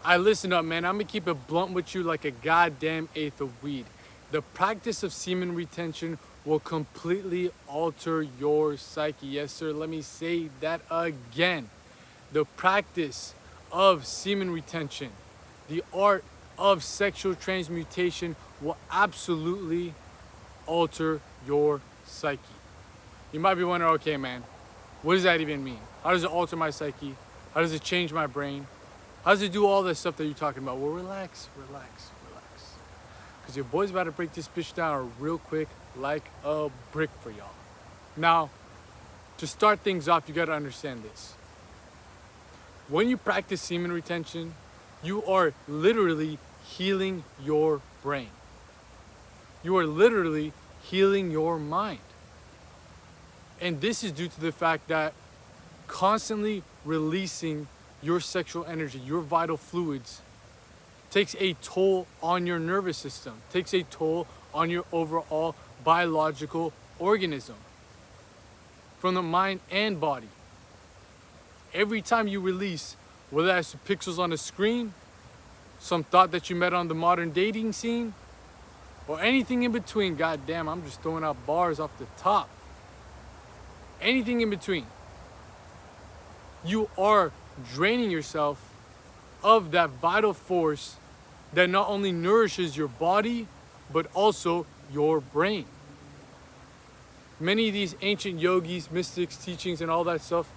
Listen up, man. I'm gonna keep it blunt with you like a goddamn eighth of weed. The practice of semen retention will completely alter your psyche. Yes, sir. Let me say that again. The practice of semen retention, the art of sexual transmutation will absolutely alter your psyche. You might be wondering, okay, man, what does that even mean? How does it alter my psyche? How does it change my brain? How does it do all this stuff that you're talking about? Well, relax. Because your boy's about to break this bitch down real quick like a brick for y'all. Now, to start things off, you gotta understand this. When you practice semen retention, you are literally healing your brain. You are literally healing your mind. And this is due to the fact that constantly releasing your sexual energy, your vital fluids, takes a toll on your nervous system, takes a toll on your overall biological organism, from the mind and body. Every time you release, whether that's pixels on a screen, some thought that you met on the modern dating scene, or anything in between, goddamn, I'm just throwing out bars off the top. Anything in between, you are draining yourself of that vital force that not only nourishes your body, but also your brain. Many of these ancient yogis, mystics, teachings, and all that stuff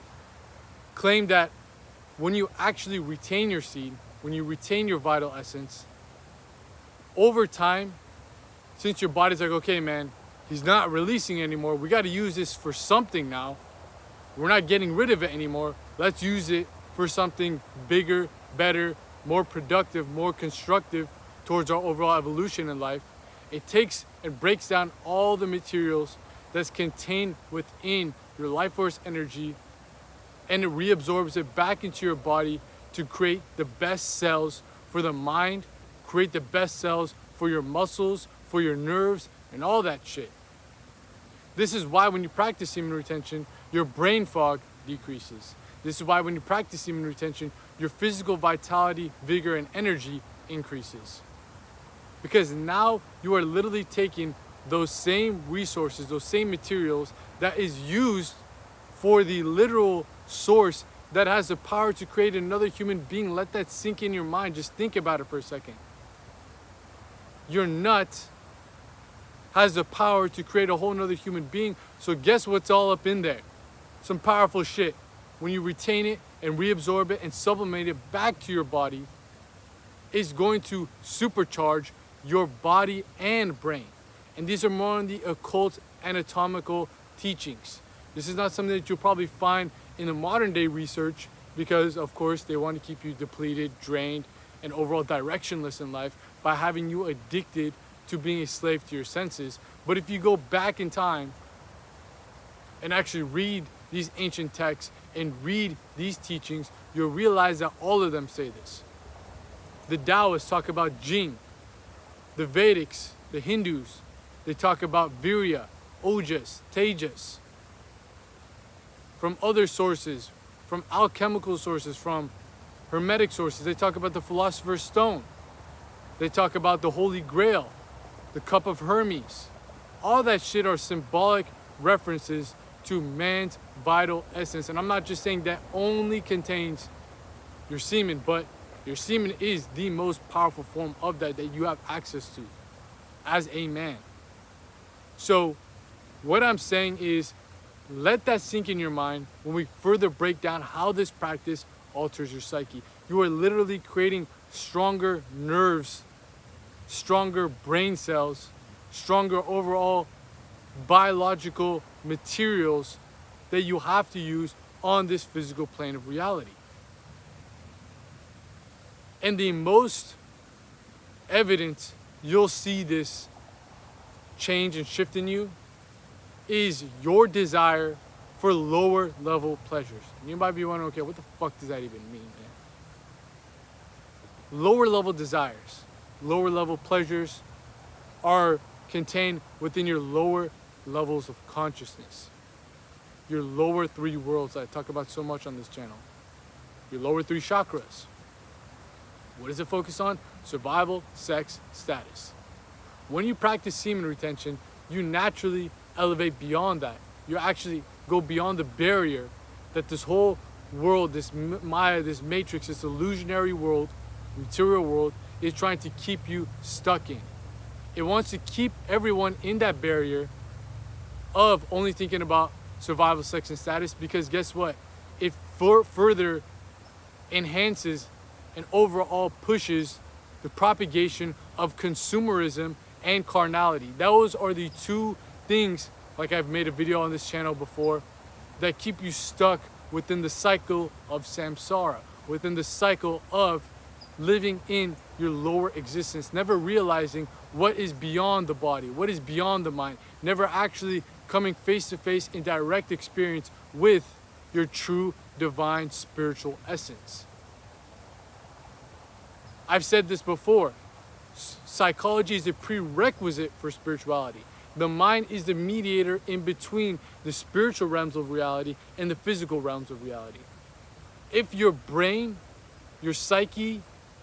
claim that when you actually retain your seed, when you retain your vital essence, over time, since your body's like, okay, man, he's not releasing anymore, we got to use this for something now. We're not getting rid of it anymore. Let's use it for something bigger, better, more productive, more constructive towards our overall evolution in life. It takes and breaks down all the materials that's contained within your life force energy, and it reabsorbs it back into your body to create the best cells for the mind, create the best cells for your muscles, for your nerves, and all that shit. This is why when you practice semen retention, your brain fog decreases. This is why when you practice semen retention, your physical vitality, vigor, and energy increases. Because now you are literally taking those same resources, those same materials that is used for the literal source that has the power to create another human being. Let that sink in your mind. Just think about it for a second. Your nut has the power to create a whole nother human being. So guess what's all up in there? Some powerful shit. When you retain it and reabsorb it and sublimate it back to your body, it's going to supercharge your body and brain. And these are more on the occult anatomical teachings. This is not something that you'll probably find in the modern day research because, of course, they want to keep you depleted, drained, and overall directionless in life by having you addicted to being a slave to your senses. But if you go back in time and actually read these ancient texts and read these teachings, you'll realize that all of them say this. The Taoists talk about Jing. The Vedics, the Hindus, they talk about Virya, Ojas, Tejas. From other sources, from alchemical sources, from Hermetic sources, they talk about the Philosopher's Stone. They talk about the Holy Grail, the Cup of Hermes. All that shit are symbolic references to man's vital essence. And I'm not just saying that only contains your semen, but your semen is the most powerful form of that you have access to as a man. So what I'm saying is, let that sink in your mind when we further break down how this practice alters your psyche. You are literally creating stronger nerves, stronger brain cells, stronger overall biological materials that you have to use on this physical plane of reality. And the most evident you'll see this change and shift in you is your desire for lower level pleasures. And you might be wondering, okay, what the fuck does that even mean, man? Lower level desires, lower level pleasures are contained within your lower levels of consciousness. Your lower three worlds that I talk about so much on this channel. Your lower three chakras. What does it focus on? Survival, sex, status. When you practice semen retention, you naturally elevate beyond that. You actually go beyond the barrier that this whole world, this Maya, this matrix, this illusionary world, material world, is trying to keep you stuck in. It wants to keep everyone in that barrier of only thinking about survival, sex, and status, because guess what? It further enhances and overall pushes the propagation of consumerism and carnality. Those are the two things, like I've made a video on this channel before, that keep you stuck within the cycle of samsara, within the cycle of living in your lower existence, never realizing what is beyond the body, what is beyond the mind, never actually coming face to face in direct experience with your true divine spiritual essence. I've said this before, psychology is a prerequisite for spirituality. The mind is the mediator in between the spiritual realms of reality and the physical realms of reality. If your brain, your psyche,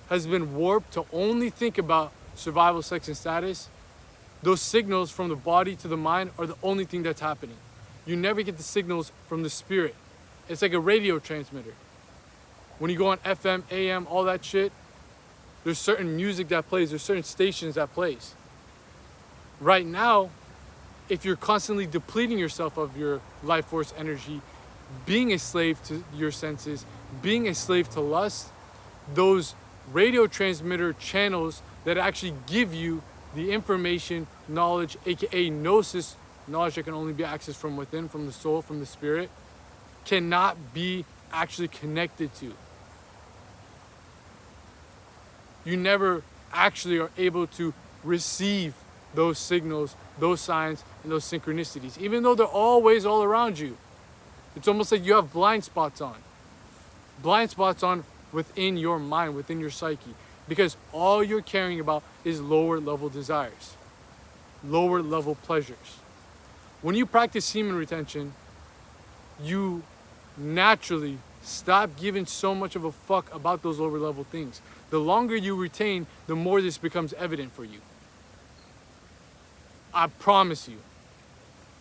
has been warped to only think about survival, sex, and status, those signals from the body to the mind are the only thing that's happening. You never get the signals from the spirit. It's like a radio transmitter. When you go on FM, AM, all that shit, there's certain music that plays, there's certain stations that plays. Right now, if you're constantly depleting yourself of your life force energy, being a slave to your senses, being a slave to lust, those radio transmitter channels that actually give you the information, knowledge, aka gnosis, knowledge that can only be accessed from within, from the soul, from the spirit, cannot be actually connected to. You never actually are able to receive those signals, those signs, and those synchronicities, even though they're always all around you. It's almost like you have blind spots on. Blind spots on within your mind, within your psyche, because all you're caring about is lower level desires, lower level pleasures. When you practice semen retention, you naturally stop giving so much of a fuck about those lower level things. The longer you retain, the more this becomes evident for you. I promise you.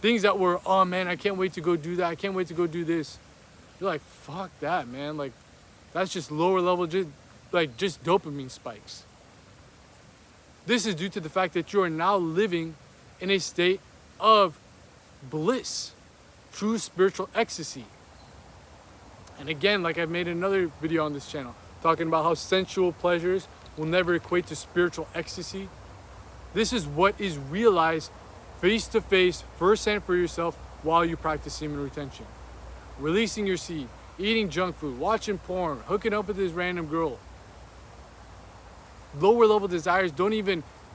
Things that were, oh man, I can't wait to go do that, I can't wait to go do this. You're like, fuck that, man. Like, that's just lower level, just dopamine spikes. This is due to the fact that you are now living in a state of bliss, true spiritual ecstasy. And again, like I've made another video on this channel, talking about how sensual pleasures will never equate to spiritual ecstasy. This is what is realized face to face, firsthand for yourself while you practice semen retention. Releasing your seed, eating junk food, watching porn, hooking up with this random girl. Lower level desires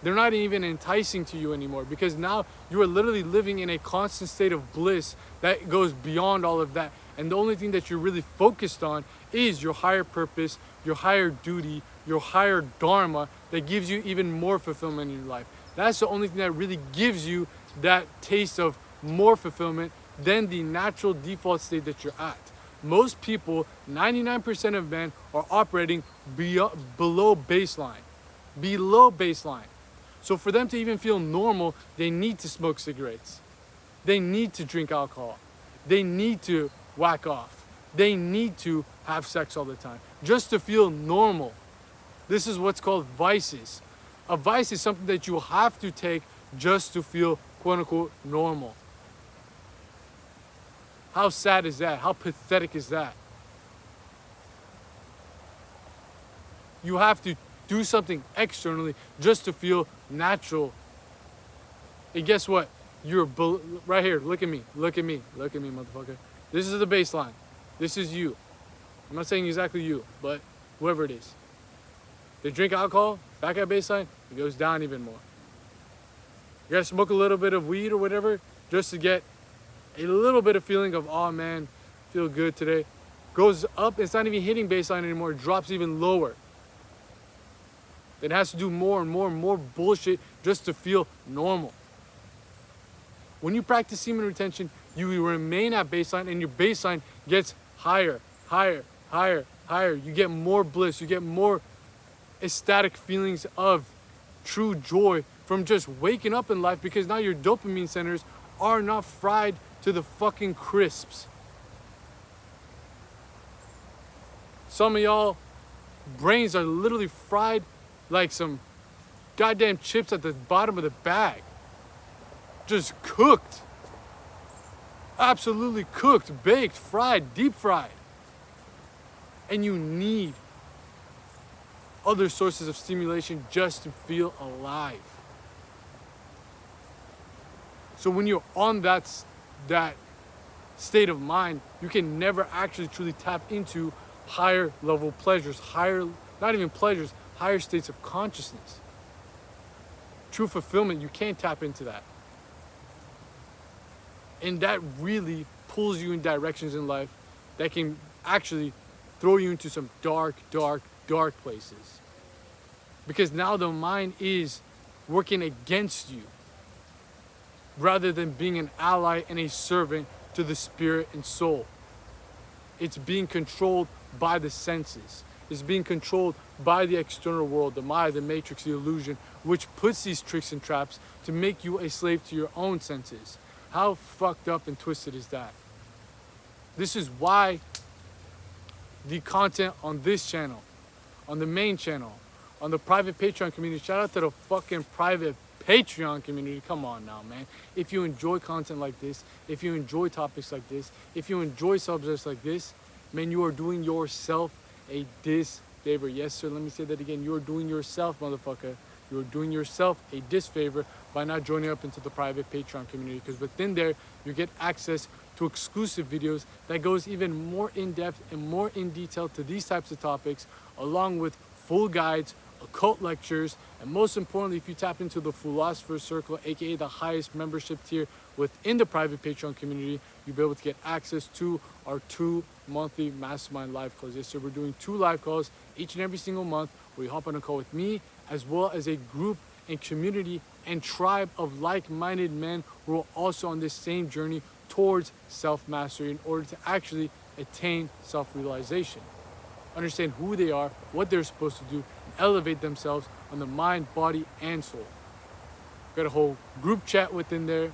they're not even enticing to you anymore, because now you are literally living in a constant state of bliss that goes beyond all of that. And the only thing that you're really focused on is your higher purpose, your higher duty, your higher dharma that gives you even more fulfillment in your life. That's the only thing that really gives you that taste of more fulfillment than the natural default state that you're at. Most people, 99% of men, are operating below baseline. Below baseline. So for them to even feel normal, they need to smoke cigarettes. They need to drink alcohol. They need to whack off. They need to have sex all the time just to feel normal. This is what's called vices. A vice is something that you have to take just to feel quote unquote normal. How sad is that? How pathetic is that? You have to do something externally just to feel natural. And guess what? You're right here. Look at me. Look at me. Look at me, motherfucker. This is the baseline. This is you. I'm not saying exactly you, but whoever it is. They drink alcohol, back at baseline, it goes down even more. You gotta smoke a little bit of weed or whatever just to get a little bit of feeling of, oh man, feel good today. Goes up, it's not even hitting baseline anymore, it drops even lower. It has to do more and more and more bullshit just to feel normal. When you practice semen retention, you remain at baseline, and your baseline gets higher, higher, higher, higher. You get more bliss, you get more ecstatic feelings of true joy from just waking up in life, because now your dopamine centers are not fried to the fucking crisps. Some of y'all brains are literally fried like some goddamn chips at the bottom of the bag. Just cooked. Absolutely cooked, baked, fried, deep fried. And you need other sources of stimulation just to feel alive. So when you're on that state of mind, you can never actually truly tap into higher level pleasures, not even pleasures, higher states of consciousness. True fulfillment, you can't tap into that. And that really pulls you in directions in life that can actually throw you into some dark, dark, dark places. Because now the mind is working against you rather than being an ally and a servant to the spirit and soul. It's being controlled by the senses. It's being controlled by the external world, the Maya, the matrix, the illusion, which puts these tricks and traps to make you a slave to your own senses. How fucked up and twisted is that? This is why the content on this channel, on the main channel, on the private Patreon community, shout out to the fucking private Patreon community. Come on now, man. If you enjoy content like this, if you enjoy topics like this, if you enjoy subjects like this, man, you are doing yourself a disfavor. Yes, sir, let me say that again. You are doing yourself, motherfucker. You are doing yourself a disfavor by not joining up into the private Patreon community, because within there, you get access to exclusive videos that goes even more in depth and more in detail to these types of topics, along with full guides, occult lectures, and most importantly, if you tap into the Philosopher's Circle, aka the highest membership tier within the private Patreon community, you'll be able to get access to our 2 monthly mastermind live calls. Yes, so we're doing 2 live calls each and every single month where you hop on a call with me, as well as a group and community and tribe of like-minded men who are also on this same journey towards self-mastery in order to actually attain self-realization. Understand who they are, what they're supposed to do, and elevate themselves on the mind, body, and soul. We got a whole group chat within there.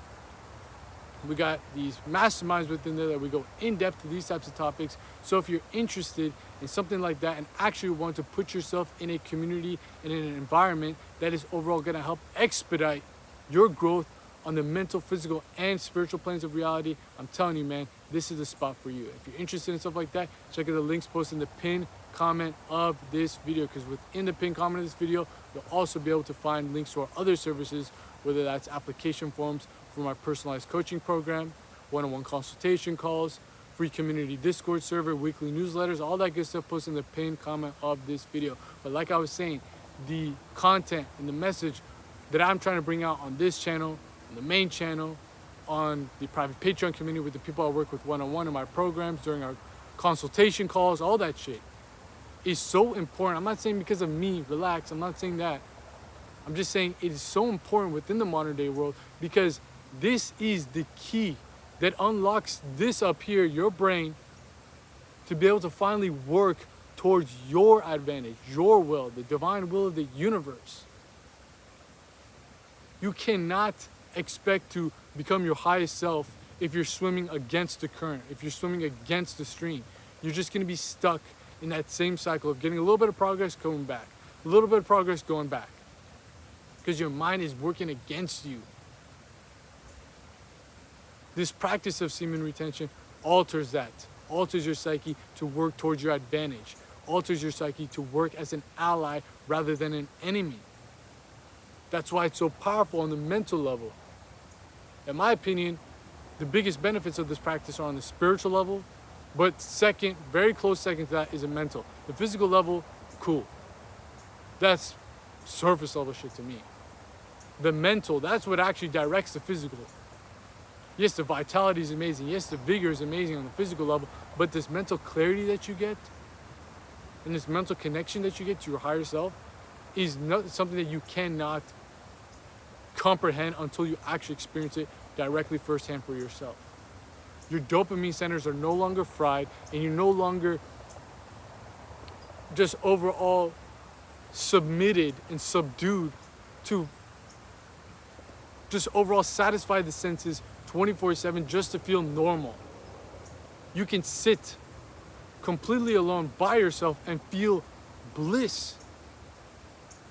We got these masterminds within there that we go in depth to these types of topics. So if you're interested in something like that and actually want to put yourself in a community and in an environment that is overall going to help expedite your growth on the mental, physical, and spiritual planes of reality, I'm telling you, man, this is the spot for you. If you're interested in stuff like that, check out the links posted in the pinned comment of this video, because within the pinned comment of this video, you'll also be able to find links to our other services, whether that's application forms for my personalized coaching program, one-on-one consultation calls, free community Discord server, weekly newsletters, all that good stuff posted in the pinned comment of this video. But like I was saying, the content and the message that I'm trying to bring out on this channel, on the main channel, on the private Patreon community with the people I work with one-on-one in my programs, during our consultation calls, all that shit is so important. I'm not saying because of me, relax, I'm not saying that. I'm just saying it is so important within the modern day world, because this is the key that unlocks this up here, your brain, to be able to finally work towards your advantage, your will, the divine will of the universe. You cannot expect to become your highest self if you're swimming against the current, if you're swimming against the stream. You're just going to be stuck in that same cycle of getting a little bit of progress, going back, a little bit of progress, going back, because your mind is working against you. This practice of semen retention alters that, alters your psyche to work towards your advantage, alters your psyche to work as an ally rather than an enemy. That's why it's so powerful on the mental level. In my opinion, the biggest benefits of this practice are on the spiritual level, but second, very close second to that, is a mental. The physical level, cool. That's surface level shit to me. The mental, that's what actually directs the physical. Yes, the vitality is amazing. Yes, the vigor is amazing on the physical level, but this mental clarity that you get and this mental connection that you get to your higher self is not something that you cannot comprehend until you actually experience it directly firsthand for yourself. Your dopamine centers are no longer fried, and you're no longer just overall submitted and subdued to just overall satisfy the senses 24/7 just to feel normal. You can sit completely alone by yourself and feel bliss.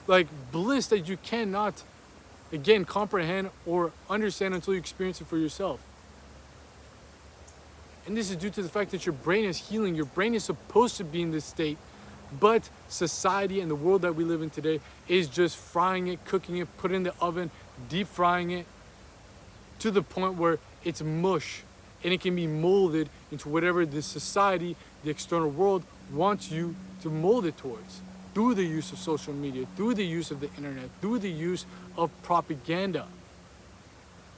Like bliss that you cannot, again, comprehend or understand until you experience it for yourself. And this is due to the fact that your brain is healing. Your brain is supposed to be in this state, but society and the world that we live in today is just frying it, cooking it, put it in the oven, deep frying it to the point where it's mush and it can be molded into whatever the society, the external world wants you to mold it towards, through the use of social media, through the use of the internet, through the use of propaganda.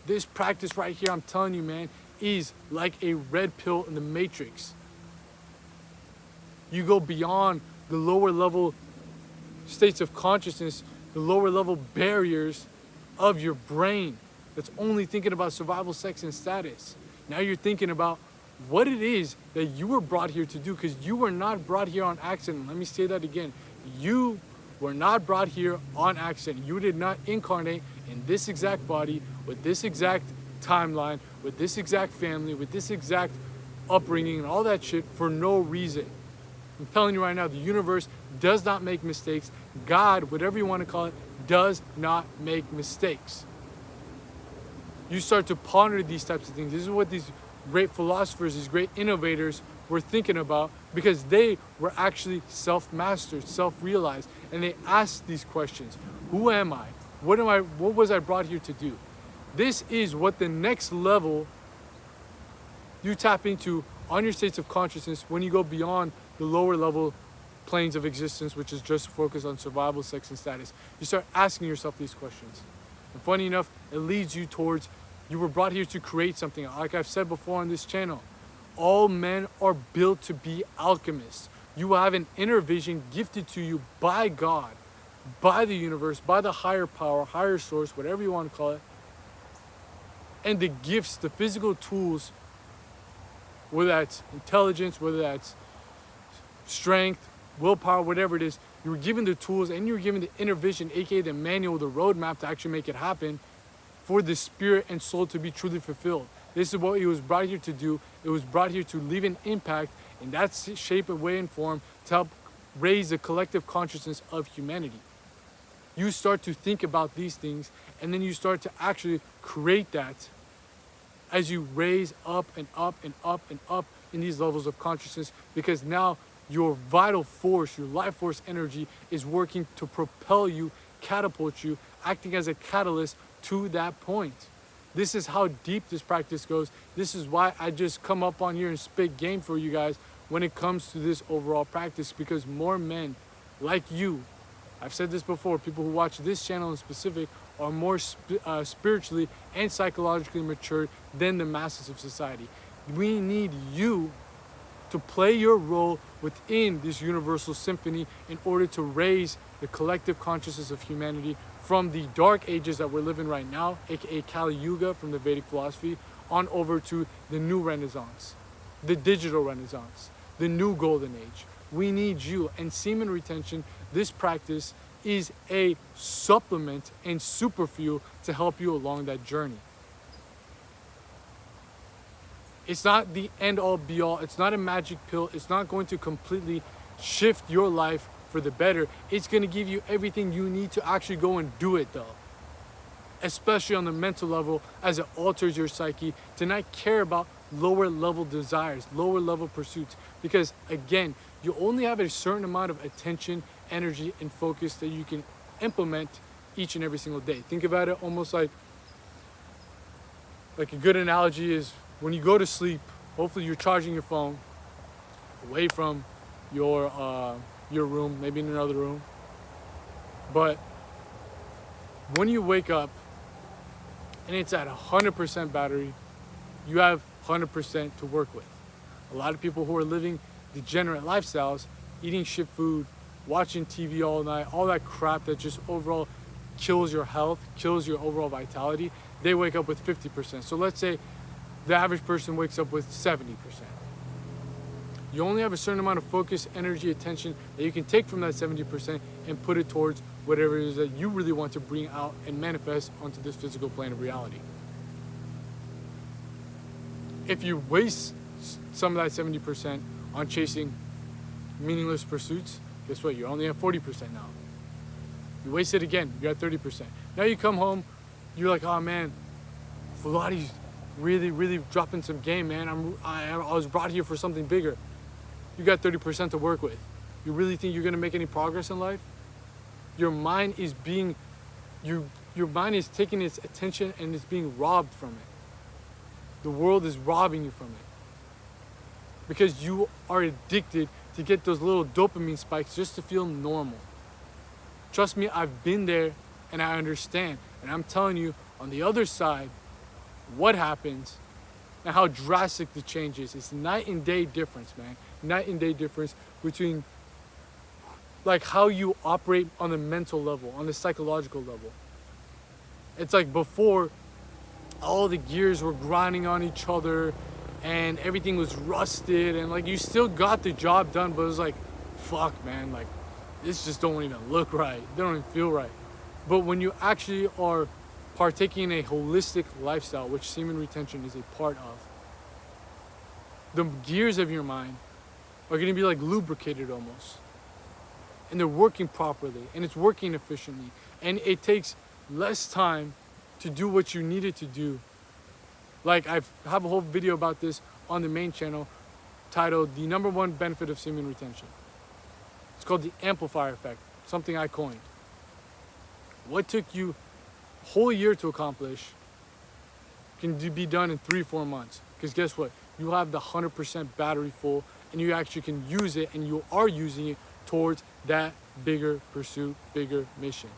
This practice right here, I'm telling you, man, is like a red pill in the matrix. You go beyond the lower level states of consciousness, the lower level barriers of your brain that's only thinking about survival, sex, and status. Now you're thinking about what it is that you were brought here to do, because you were not brought here on accident. Let me say that again. You were not brought here on accident. You did not incarnate in this exact body, with this exact timeline, with this exact family, with this exact upbringing and all that shit for no reason. I'm telling you right now, the universe does not make mistakes. God, whatever you want to call it, does not make mistakes. You start to ponder these types of things. This is what these great philosophers, these great innovators were thinking about, because they were actually self-mastered, self-realized, and they asked these questions. Who am I? What was I brought here to do? This is what the next level you tap into on your states of consciousness when you go beyond the lower level planes of existence, which is just focused on survival, sex, and status. You start asking yourself these questions. And funny enough, it leads you towards, you were brought here to create something. Like I've said before on this channel, all men are built to be alchemists. You have an inner vision gifted to you by God, by the universe, by the higher power, higher source, whatever you want to call it. And the gifts, the physical tools, whether that's intelligence, whether that's strength, willpower, whatever it is, you were given the tools and you were given the inner vision, aka the manual, the roadmap to actually make it happen for the spirit and soul to be truly fulfilled. This is what it was brought here to do. It was brought here to leave an impact in that shape and way and form to help raise the collective consciousness of humanity. You start to think about these things, and then you start to actually create that as you raise up and up and up and up in these levels of consciousness, because now your vital force, your life force energy is working to propel you, catapult you, acting as a catalyst to that point. This is how deep this practice goes. This is why I just come up on here and spit game for you guys when it comes to this overall practice, because more men like you, I've said this before, people who watch this channel in specific are more spiritually and psychologically matured than the masses of society. We need you to play your role within this universal symphony in order to raise the collective consciousness of humanity from the dark ages that we're living right now, aka Kali Yuga from the Vedic philosophy, on over to the new Renaissance, the digital Renaissance, the new golden age. We need you. And semen retention, this practice, is a supplement and super fuel to help you along that journey. It's not the end all be all. It's not a magic pill. It's not going to completely shift your life for the better. It's going to give you everything you need to actually go and do it, though. Especially on the mental level, as it alters your psyche to not care about lower level desires, lower level pursuits. Because again, you only have a certain amount of attention, energy, and focus that you can implement each and every single day. Think about it almost like a good analogy is when you go to sleep, hopefully you're charging your phone away from your room, maybe in another room. But when you wake up and it's at 100% battery, you have 100% to work with. A lot of people who are living degenerate lifestyles, eating shit food, watching TV all night, all that crap that just overall kills your health, kills your overall vitality, they wake up with 50%. So let's say the average person wakes up with 70%. You only have a certain amount of focus, energy, attention that you can take from that 70% and put it towards whatever it is that you really want to bring out and manifest onto this physical plane of reality. If you waste some of that 70% on chasing meaningless pursuits, guess what? You're only at 40% now. You waste it again, you're at 30%. Now you come home, you're like, oh man, Fulati's really dropping some game, man. I was brought here for something bigger. You got 30% to work with. You really think you're gonna make any progress in life? Your mind is your mind is taking its attention and it's being robbed from it. The world is robbing you from it. Because you are addicted to get those little dopamine spikes just to feel normal. Trust me, I've been there and I understand. And I'm telling you, on the other side, what happens and how drastic the change is. It's night and day difference, man. Night and day difference between like how you operate on the mental level, on the psychological level. It's like before, all the gears were grinding on each other and everything was rusted and like you still got the job done, but it was like, fuck man, like this just don't even look right. They don't even feel right. But when you actually are partaking in a holistic lifestyle, which semen retention is a part of, the gears of your mind are going to be like lubricated almost. And they're working properly and it's working efficiently. And it takes less time to do what you needed to do. Like I have a whole video about this on the main channel titled The Number One Benefit of Semen Retention. It's called the amplifier effect, something I coined. What took you a whole year to accomplish can be done in 3-4 months. Because guess what? You have the 100% battery full and you actually can use it and you are using it towards that bigger pursuit, bigger mission.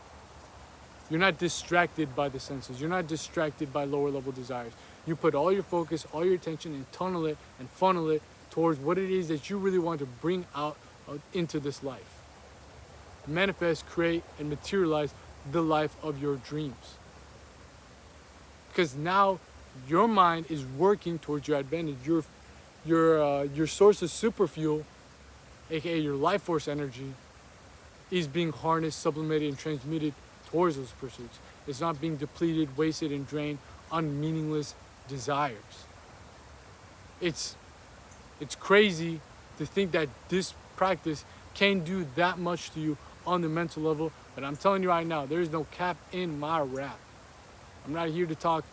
You're not distracted by the senses. You're not distracted by lower level desires. You put all your focus, all your attention and tunnel it and funnel it towards what it is that you really want to bring out into this life. Manifest, create, and materialize the life of your dreams. Because now your mind is working towards your advantage. Your source of super fuel, aka your life force energy, is being harnessed, supplemented, and transmuted towards those pursuits. It's not being depleted, wasted, and drained on meaningless desires. It's crazy to think that this practice can do that much to you on the mental level, but I'm telling you right now, there is no cap in my rap. I'm not here to talk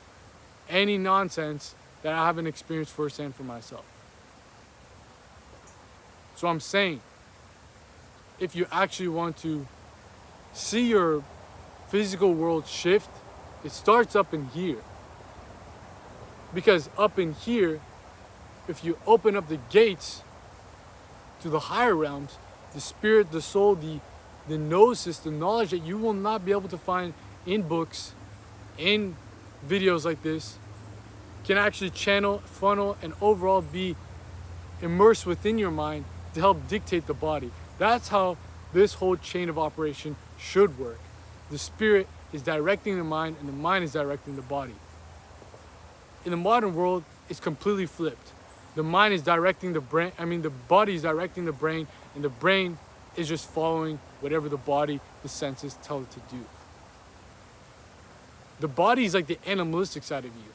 any nonsense that I haven't experienced firsthand for myself. So I'm saying, if you actually want to see your physical world shift, it starts up in here. Because up in here, if you open up the gates to the higher realms, the spirit, the soul, the gnosis, the knowledge that you will not be able to find in books, in videos like this, can actually channel, funnel, and overall be immersed within your mind to help dictate the body. That's how this whole chain of operation should work. The spirit is directing the mind and the mind is directing the body. In the modern world, it's completely flipped. The mind is directing the brain, the body is directing the brain, and the brain is just following whatever the body, the senses tell it to do. The body is like the animalistic side of you.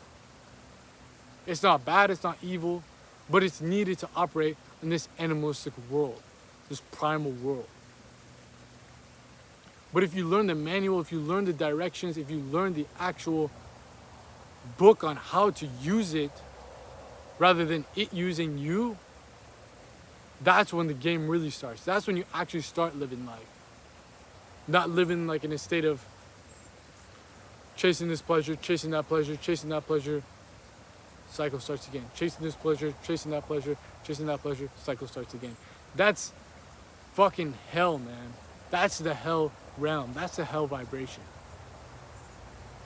It's not bad, it's not evil, but it's needed to operate in this animalistic world, this primal world. But if you learn the manual, if you learn the directions, if you learn the actual book on how to use it, rather than it using you, that's when the game really starts. That's when you actually start living life. Not living like in a state of chasing this pleasure, chasing that pleasure, chasing that pleasure, cycle starts again. Chasing this pleasure, chasing that pleasure, chasing that pleasure, cycle starts again. That's fucking hell, man. That's the hell realm. That's the hell vibration.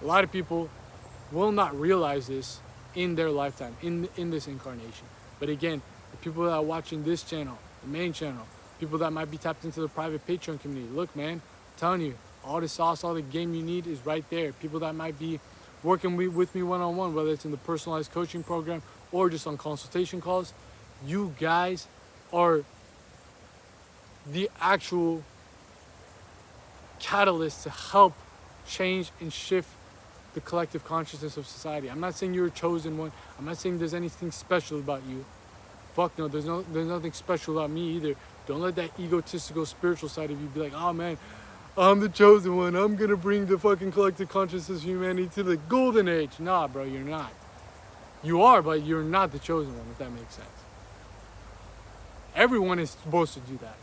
A lot of people will not realize this in their lifetime, in this incarnation. But again, the people that are watching this channel, the main channel, people that might be tapped into the private Patreon community, look, man, I'm telling you, all the sauce, all the game you need is right there. People that might be working with me one-on-one, whether it's in the personalized coaching program or just on consultation calls, you guys are the actual catalyst to help change and shift the collective consciousness of society. I'm not saying you're a chosen one. I'm not saying there's anything special about you. Fuck no, there's nothing special about me either. Don't let that egotistical spiritual side of you be like, oh man, I'm the chosen one. I'm gonna bring the fucking collective consciousness of humanity to the golden age. Nah, bro, you're not. You are, but you're not the chosen one, if that makes sense. Everyone is supposed to do that.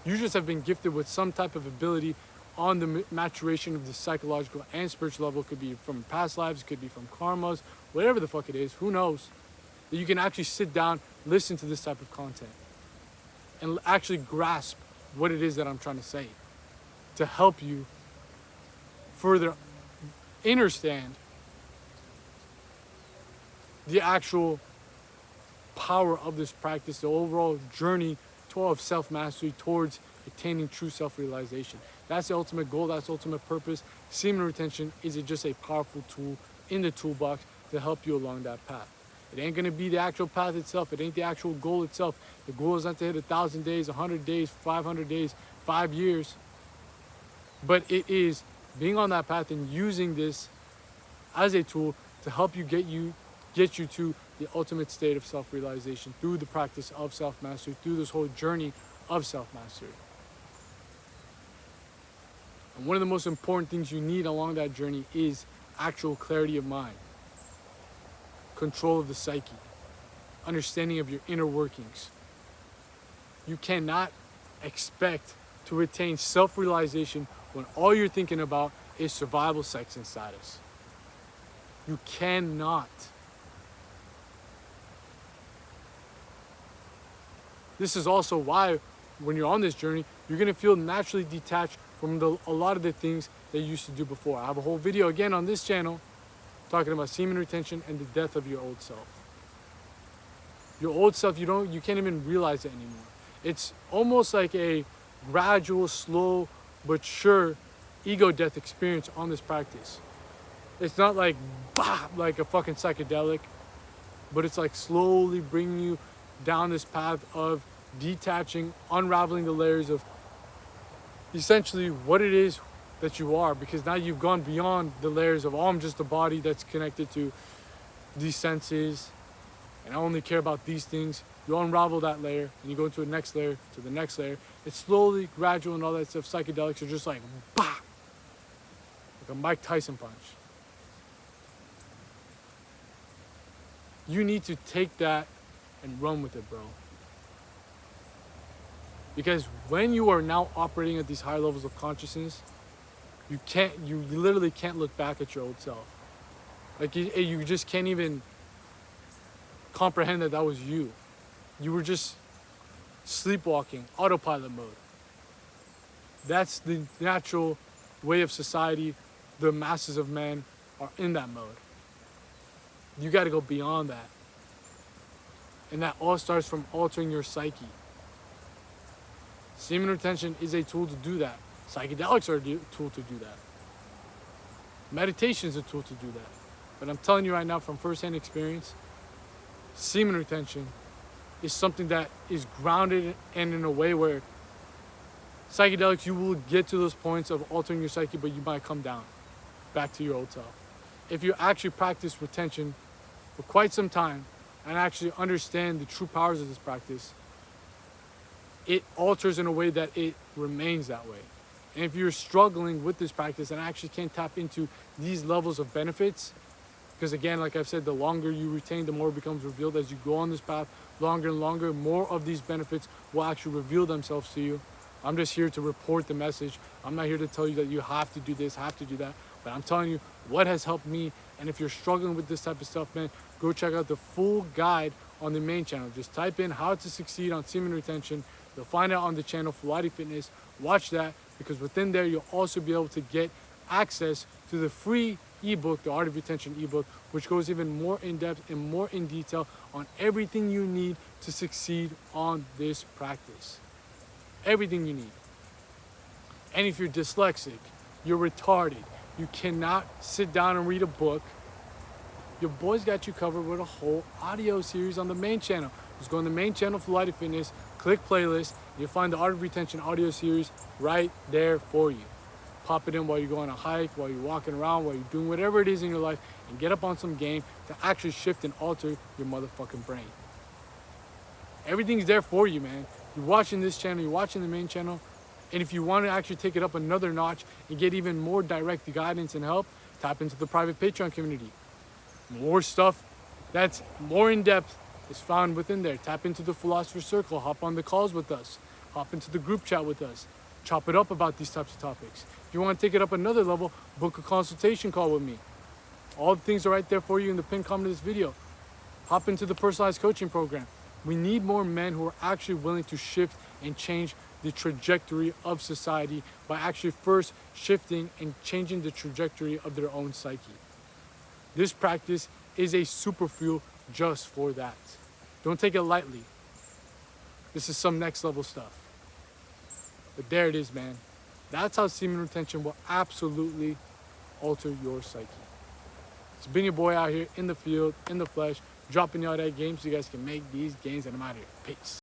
You just have been gifted with some type of ability on the maturation of the psychological and spiritual level. It could be from past lives, it could be from karmas, whatever the fuck it is, who knows? That you can actually sit down, listen to this type of content, and actually grasp what it is that I'm trying to say to help you further understand the actual power of this practice, the overall journey of self-mastery towards attaining true self-realization. That's the ultimate goal, that's the ultimate purpose. Semen retention is just a powerful tool in the toolbox to help you along that path. It ain't gonna be the actual path itself, it ain't the actual goal itself. The goal is not to hit 1,000 days, 100 days, 500 days, 5 years. But it is being on that path and using this as a tool to help you get you to the ultimate state of self-realization through the practice of self-mastery, through this whole journey of self-mastery. And one of the most important things you need along that journey is actual clarity of mind, control of the psyche, understanding of your inner workings. You cannot expect to attain self-realization when all you're thinking about is survival, sex, and status. You cannot. This is also why when you're on this journey, you're gonna feel naturally detached from a lot of the things that you used to do before. I have a whole video again on this channel talking about semen retention and the death of your old self. Your old self, you can't even realize it anymore. It's almost like a gradual, slow, but sure ego death experience on this practice. It's not like, bah, like a fucking psychedelic, but it's like slowly bringing you down this path of detaching, unraveling the layers of essentially what it is that you are, because now you've gone beyond the layers of, oh, I'm just a body that's connected to these senses and I only care about these things. You unravel that layer and you go into the next layer, to the next layer. It's slowly, gradual, and all that stuff. Psychedelics are just like, bah, like a Mike Tyson punch. You need to take that and run with it, bro. Because when you are now operating at these higher levels of consciousness, you literally can't look back at your old self. Like you just can't even comprehend that was you. You were just sleepwalking, autopilot mode. That's the natural way of society. The masses of men are in that mode. You got to go beyond that. And that all starts from altering your psyche. Semen retention is a tool to do that. Psychedelics are a tool to do that. Meditation is a tool to do that. But I'm telling you right now from firsthand experience, semen retention is something that is grounded and in a way where psychedelics, you will get to those points of altering your psyche, but you might come down back to your old self. If you actually practice retention for quite some time and actually understand the true powers of this practice, it alters in a way that it remains that way. And if you're struggling with this practice and actually can't tap into these levels of benefits, because again, like I've said, the longer you retain, the more it becomes revealed. As you go on this path, longer and longer, more of these benefits will actually reveal themselves to you. I'm just here to report the message. I'm not here to tell you that you have to do this, have to do that. But I'm telling you what has helped me. And if you're struggling with this type of stuff, man, go check out the full guide on the main channel. Just type in how to succeed on semen retention. You'll find it on the channel Fulati Fitness. Watch that, because within there, you'll also be able to get access to the free ebook, the Art of Retention ebook, which goes even more in depth and more in detail on everything you need to succeed on this practice. Everything you need. And if you're dyslexic, you're retarded, you cannot sit down and read a book, your boy's got you covered with a whole audio series on the main channel. Just go on the main channel for Light of Fitness, Click playlist. You'll find the Art of Retention audio series right there for you. Pop it in while you go on a hike, while you're walking around, while you're doing whatever it is in your life, and get up on some game to actually shift and alter your motherfucking brain. Everything's there for you, man. You're watching this channel, you're watching the main channel, and if you want to actually take it up another notch and get even more direct guidance and help, tap into the private Patreon community. More stuff that's more in depth is found within there. Tap into the Philosopher's Circle, hop on the calls with us, hop into the group chat with us, chop it up about these types of topics. If you want to take it up another level, book a consultation call with me. All the things are right there for you in the pinned comment of this video. Hop into the personalized coaching program. We need more men who are actually willing to shift and change the trajectory of society by actually first shifting and changing the trajectory of their own psyche. This practice is a super fuel just for that. Don't take it lightly. This is some next level stuff. But there it is, man. That's how semen retention will absolutely alter your psyche. It's been your boy out here in the field, in the flesh, dropping y'all that game so you guys can make these gains, and I'm out of here. Peace.